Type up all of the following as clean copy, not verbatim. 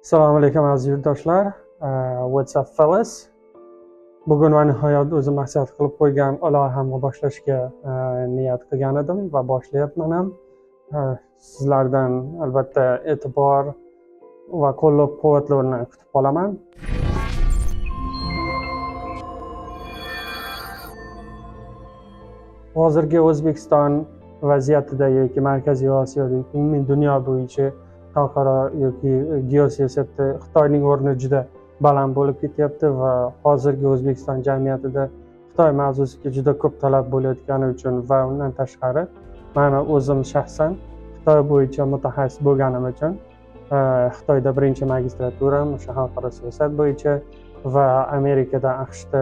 Assalomu alaykum aziz yurtdoshlar. What's up fellas? Bugun va nihoyat o'zim maqsad qilib qo'ygan loyihamni boshlashga niyat qilgan edim va boshlayapman ham. Sizlardan albatta e'tibor va qo'llab-quvvatlovni kutib qolaman. Hozirgi O'zbekiston vaziyatida yoki Markaziy Osiyoda yoki umumiy dunyo bo'yicha xalqaro yoki geosiyosatda Xitoyning o'rni juda baland bo'lib ketyapti va hozirgi O'zbekiston jamiyatida Xitoy mavzusiga juda ko'p talab bo'layotgani uchun va undan tashqari meni o'zim shaxsan Xitoy bo'yicha mutaxassis bo'lganim uchun Xitoyda birinchi magistraturam o'sha xalqaro siyosat bo'yicha va Amerikada, AQShda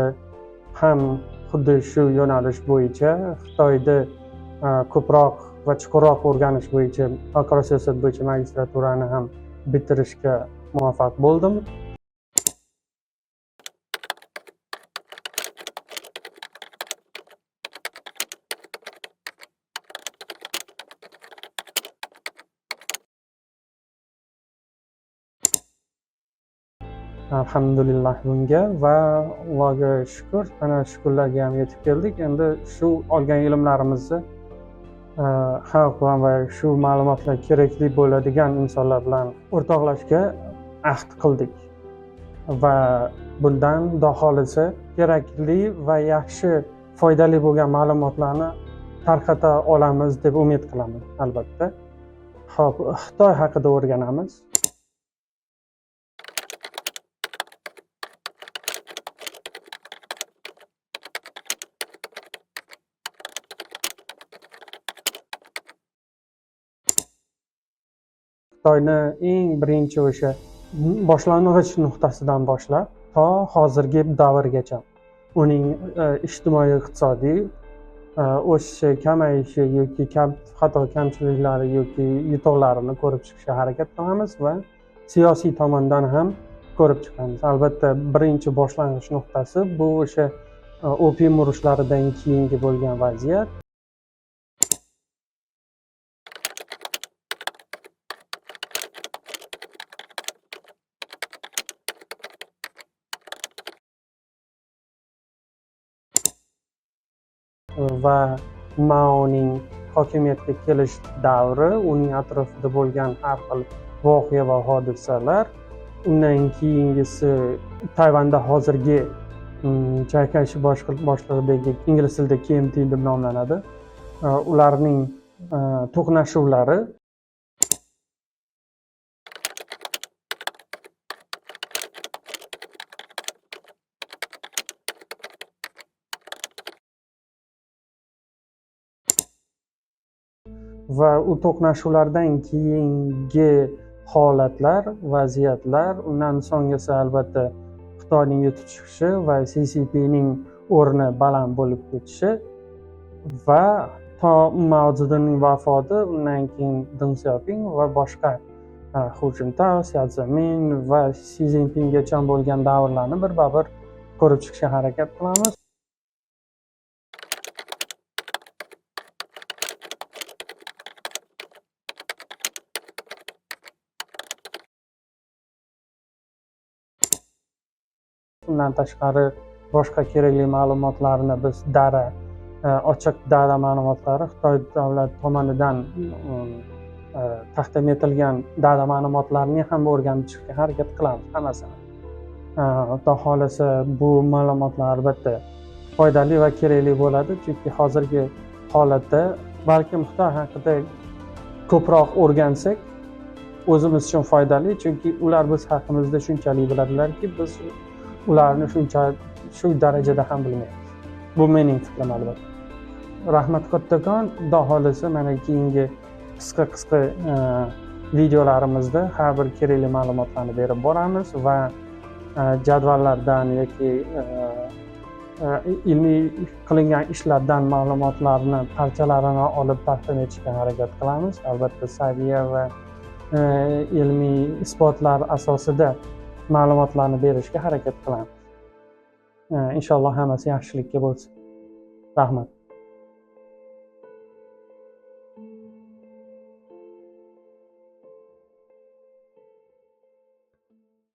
ham xuddi shu yo'nalish bo'yicha Xitoyda ko'proq va chuqurroq o'rganish bo'yicha xalqaro siyosat bo'yicha magistraturani ham bitirishga muvaffaq bo'ldim. Alhamdulillah bunga va Allohga shukr, ana shu kunlarga ham yetib keldik. Endi shu olgan ilmlarimizni xalq va shu ma'lumotlar kerakli bo'ladigan insonlar bilan o'rtoqlashga ahd qildik va bundan xudo xohlasa kerakli va yaxshi foydali bo'lgan ma'lumotlarni tarqata olamiz deb umid qilaman. Albatta. Xo'p, Xitoy haqida o'rganamiz. Xitoyni eng birinchi o'sha boshlang'ich nuqtasidan boshlab to hozirgi davrgacha uning ijtimoiy iqtisodiy o'sishi, kamayishi yoki xato kamchiliklari yoki yutuqlarini ko'rib chiqishga harakat qilamiz va siyosiy tomondan ham ko'rib chiqamiz. Albatta birinchi boshlang'ich nuqtasi bu o'sha opium urushlaridan keyingi bo'lgan vaziyat. Va Maoning hokimiyatga kelish davri, uning atrofida bo'lgan har xil voqea va hodisalar, undan keyingisi Tayvanda hozirgi chayqalish boshlig'idagi ingliz tilida KMT deb nomlanadi. Ularning to'qnashuvlari va u to'qnashuvlardan keyingi holatlar, vaziyatlar, undan so'nggisi albatta Xitoyning yutib chiqishi va CCPning o'rni baland bo'lib ketishi va to Mao Zedongning vafoti, undan keyin Deng Xiaoping va boshqa Hu Jintao, Xia Zemin va Xi Jinpinggacha bo'lgan davrlarni bir-bir ko'rib chiqishga harakat qilamiz. Undan tashqari boshqa kerakli ma'lumotlarni biz ochiq dara ma'lumotlari Xitoy davlat tomonidan taqdim etilgan dara ma'lumotlarini ham o'rganib chiqishga harakat qilamiz hammasini. Xudo xohlasa bu ma'lumotlar albatta foydali va kerakli bo'ladi, chunki hozirgi holatda balkim Xitoy haqida ko'proq o'rgansak o'zimiz uchun foydali, chunki ular biz haqimizda shunchalik biladilarki, biz ularni shu darajada ham bilmaymiz. Bu mening fikrim albatta. Rahmat kattakon, xudo xohlasa mana keyingi qisqa videolarimizda har bir kerakli ma'lumotlarni berib boramiz va jadvallardan yoki ilmiy qilingan ishlardan ma'lumotlarni parchalarini olib taqdim etishga harakat qilamiz. Albatta saviya va ilmiy isbotlar asosida ma'lumotlarni berishga harakat qilamiz. Inshaalloh hammasi yaxshilikka bo'lsin. Rahmat.